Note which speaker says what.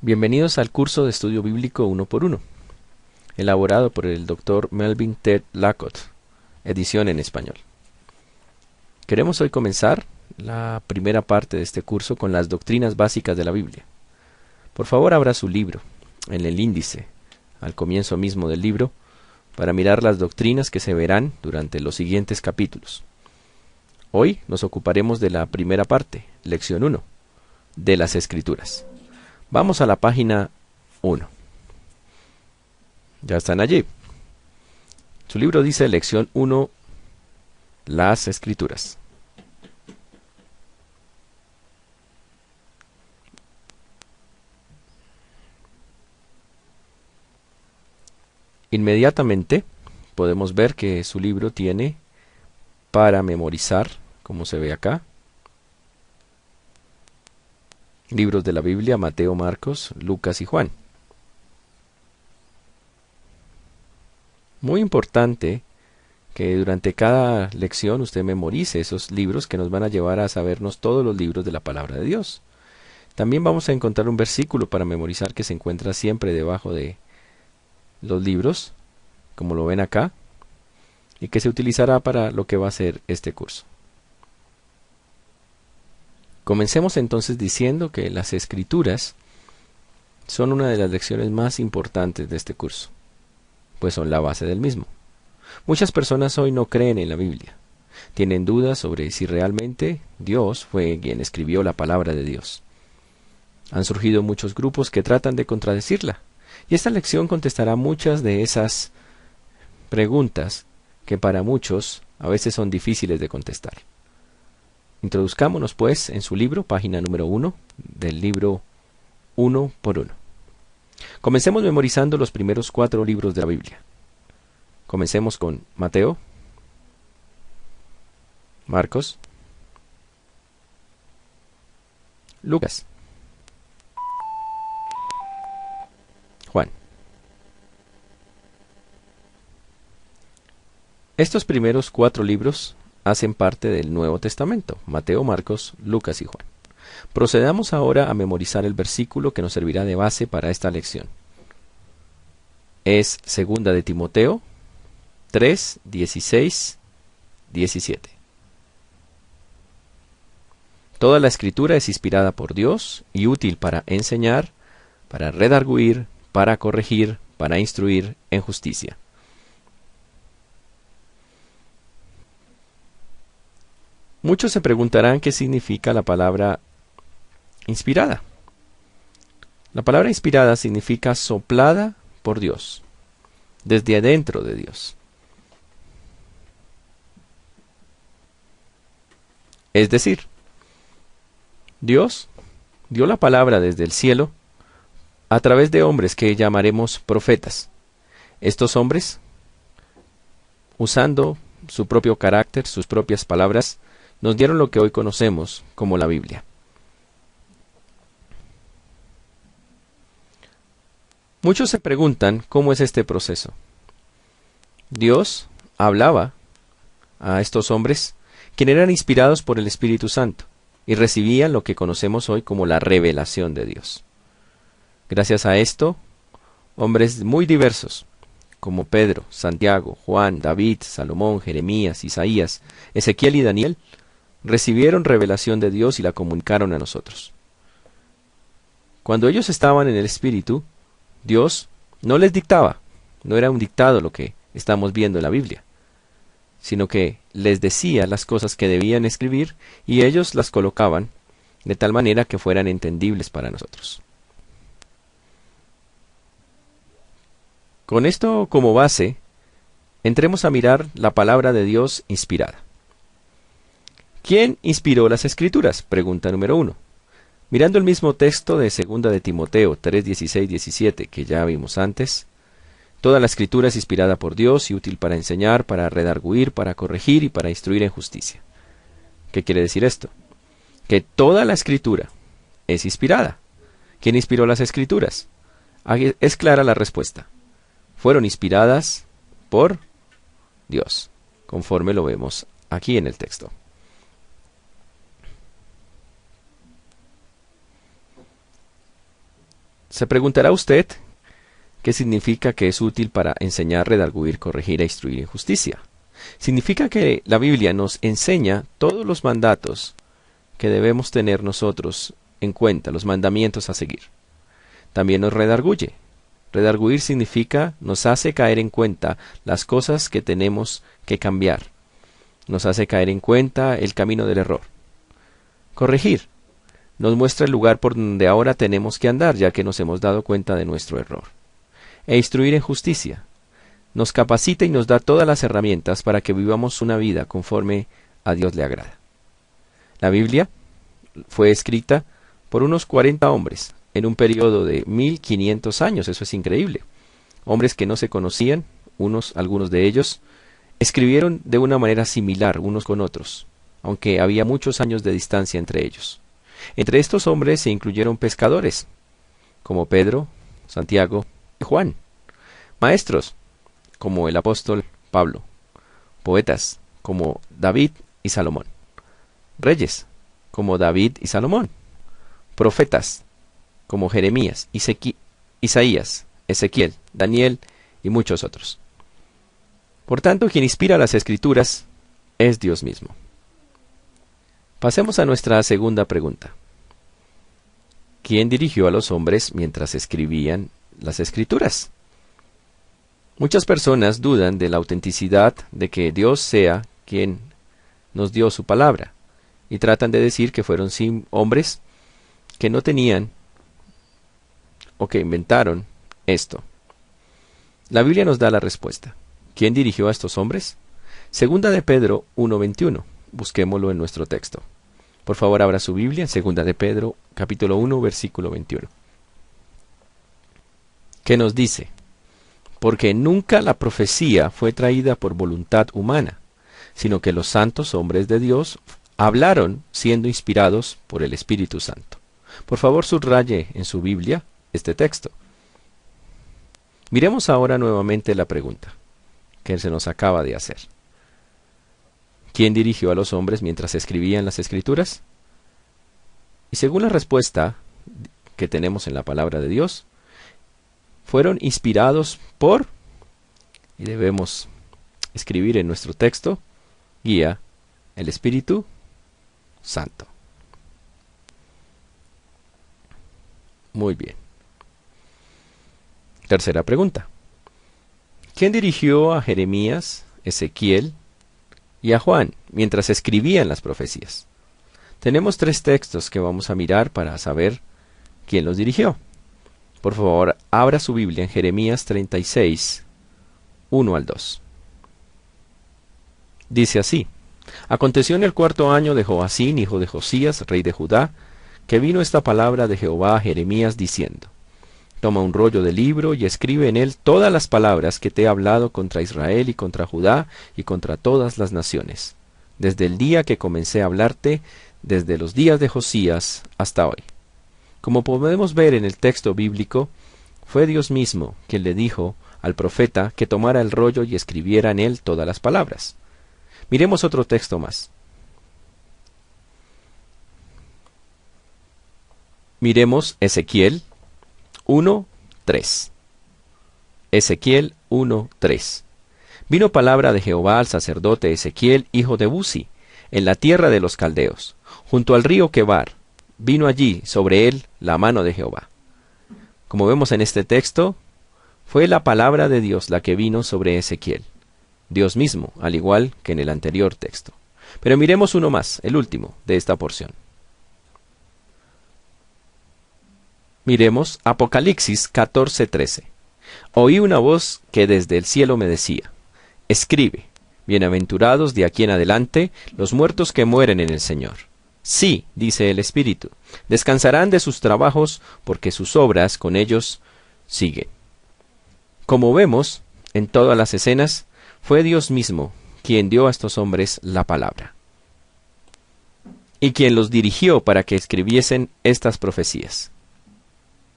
Speaker 1: Bienvenidos al curso de estudio bíblico uno por uno, elaborado por el Dr. Melvin Ted Lacote, edición en español. Queremos hoy comenzar la primera parte de este curso con las doctrinas básicas de la Biblia. Por favor, abra su libro en el índice, al comienzo mismo del libro, para mirar las doctrinas que se verán durante los siguientes capítulos. Hoy nos ocuparemos de la primera parte, lección 1, de las Escrituras. Vamos a la página 1. Ya están allí. Su libro dice lección 1, las Escrituras. Inmediatamente podemos ver que su libro tiene para memorizar, como se ve acá, libros de la Biblia: Mateo, Marcos, Lucas y Juan. Muy importante que durante cada lección usted memorice esos libros que nos van a llevar a sabernos todos los libros de la palabra de Dios. También vamos a encontrar un versículo para memorizar que se encuentra siempre debajo de los libros, como lo ven acá, y que se utilizará para lo que va a ser este curso. Comencemos entonces diciendo que las Escrituras son una de las lecciones más importantes de este curso, pues son la base del mismo. Muchas personas hoy no creen en la Biblia. Tienen dudas sobre si realmente Dios fue quien escribió la palabra de Dios. Han surgido muchos grupos que tratan de contradecirla, y esta lección contestará muchas de esas preguntas que para muchos a veces son difíciles de contestar. Introduzcámonos pues en su libro, página número 1, del libro 1 por 1. Comencemos memorizando los primeros 4 libros de la Biblia. Comencemos con Mateo, Marcos, Lucas, Juan. Estos primeros 4 libros hacen parte del Nuevo Testamento: Mateo, Marcos, Lucas y Juan. Procedamos ahora a memorizar el versículo que nos servirá de base para esta lección. Es 2 de Timoteo 3, 16, 17. Toda la Escritura es inspirada por Dios y útil para enseñar, para redarguir, para corregir, para instruir en justicia. Muchos se preguntarán qué significa la palabra inspirada. La palabra inspirada significa soplada por Dios, desde adentro de Dios. Es decir, Dios dio la palabra desde el cielo a través de hombres que llamaremos profetas. Estos hombres, usando su propio carácter, sus propias palabras, nos dieron lo que hoy conocemos como la Biblia. Muchos se preguntan cómo es este proceso. Dios hablaba a estos hombres, quienes eran inspirados por el Espíritu Santo, y recibían lo que conocemos hoy como la revelación de Dios. Gracias a esto, hombres muy diversos, como Pedro, Santiago, Juan, David, Salomón, Jeremías, Isaías, Ezequiel y Daniel, recibieron revelación de Dios y la comunicaron a nosotros. Cuando ellos estaban en el Espíritu, Dios no les dictaba, no era un dictado lo que estamos viendo en la Biblia, sino que les decía las cosas que debían escribir y ellos las colocaban de tal manera que fueran entendibles para nosotros. Con esto como base, entremos a mirar la palabra de Dios inspirada. ¿Quién inspiró las Escrituras? Pregunta número 1. Mirando el mismo texto de 2 de Timoteo 3, 16, 17 que ya vimos antes, toda la Escritura es inspirada por Dios y útil para enseñar, para redarguir, para corregir y para instruir en justicia. ¿Qué quiere decir esto? Que toda la Escritura es inspirada. ¿Quién inspiró las Escrituras? Aquí es clara la respuesta. Fueron inspiradas por Dios, conforme lo vemos aquí en el texto. Se preguntará usted qué significa que es útil para enseñar, redarguir, corregir e instruir en justicia. Significa que la Biblia nos enseña todos los mandatos que debemos tener nosotros en cuenta, los mandamientos a seguir. También nos redarguye. Redarguir significa nos hace caer en cuenta las cosas que tenemos que cambiar. Nos hace caer en cuenta el camino del error. Corregir nos muestra el lugar por donde ahora tenemos que andar, ya que nos hemos dado cuenta de nuestro error. E instruir en justicia nos capacita y nos da todas las herramientas para que vivamos una vida conforme a Dios le agrada. La Biblia fue escrita por unos 40 hombres en un periodo de 1500 años. Eso es increíble. Hombres que no se conocían, algunos de ellos, escribieron de una manera similar unos con otros, aunque había muchos años de distancia entre ellos. Entre estos hombres se incluyeron pescadores, como Pedro, Santiago y Juan, maestros, como el apóstol Pablo, poetas, como David y Salomón, reyes, como David y Salomón, profetas, como Jeremías, Isaías, Ezequiel, Daniel y muchos otros. Por tanto, quien inspira las Escrituras es Dios mismo. Pasemos a nuestra segunda pregunta. ¿Quién dirigió a los hombres mientras escribían las Escrituras? Muchas personas dudan de la autenticidad de que Dios sea quien nos dio su palabra y tratan de decir que fueron hombres que no tenían o que inventaron esto. La Biblia nos da la respuesta. ¿Quién dirigió a estos hombres? Segunda de Pedro 1:21. Busquémoslo en nuestro texto. Por favor, abra su Biblia en Segunda de Pedro, capítulo 1, versículo 21. ¿Qué nos dice? Porque nunca la profecía fue traída por voluntad humana, sino que los santos hombres de Dios hablaron siendo inspirados por el Espíritu Santo. Por favor, subraye en su Biblia este texto. Miremos ahora nuevamente la pregunta que se nos acaba de hacer. ¿Quién dirigió a los hombres mientras escribían las Escrituras? Y según la respuesta que tenemos en la palabra de Dios, fueron inspirados por, y debemos escribir en nuestro texto, guía el Espíritu Santo. Muy bien. Tercera pregunta. ¿Quién dirigió a Jeremías, Ezequiel y a Juan mientras escribían las profecías? Tenemos 3 textos que vamos a mirar para saber quién los dirigió. Por favor, abra su Biblia en Jeremías 36, 1 al 2. Dice así: Aconteció en el 4.º año de Joacín, hijo de Josías, rey de Judá, que vino esta palabra de Jehová a Jeremías diciendo: Toma un rollo de libro y escribe en él todas las palabras que te he hablado contra Israel y contra Judá y contra todas las naciones, desde el día que comencé a hablarte, desde los días de Josías hasta hoy. Como podemos ver en el texto bíblico, fue Dios mismo quien le dijo al profeta que tomara el rollo y escribiera en él todas las palabras. Miremos otro texto más. Miremos Ezequiel 1:3. Ezequiel 1:3. Vino palabra de Jehová al sacerdote Ezequiel, hijo de Buzi, en la tierra de los caldeos, junto al río Quebar. Vino allí sobre él la mano de Jehová. Como vemos en este texto, fue la palabra de Dios la que vino sobre Ezequiel. Dios mismo, al igual que en el anterior texto. Pero miremos uno más, el último de esta porción. Miremos Apocalipsis 14:13. Oí una voz que desde el cielo me decía: Escribe, bienaventurados de aquí en adelante los muertos que mueren en el Señor. Sí, dice el Espíritu, descansarán de sus trabajos, porque sus obras con ellos siguen. Como vemos en todas las escenas, fue Dios mismo quien dio a estos hombres la palabra, y quien los dirigió para que escribiesen estas profecías.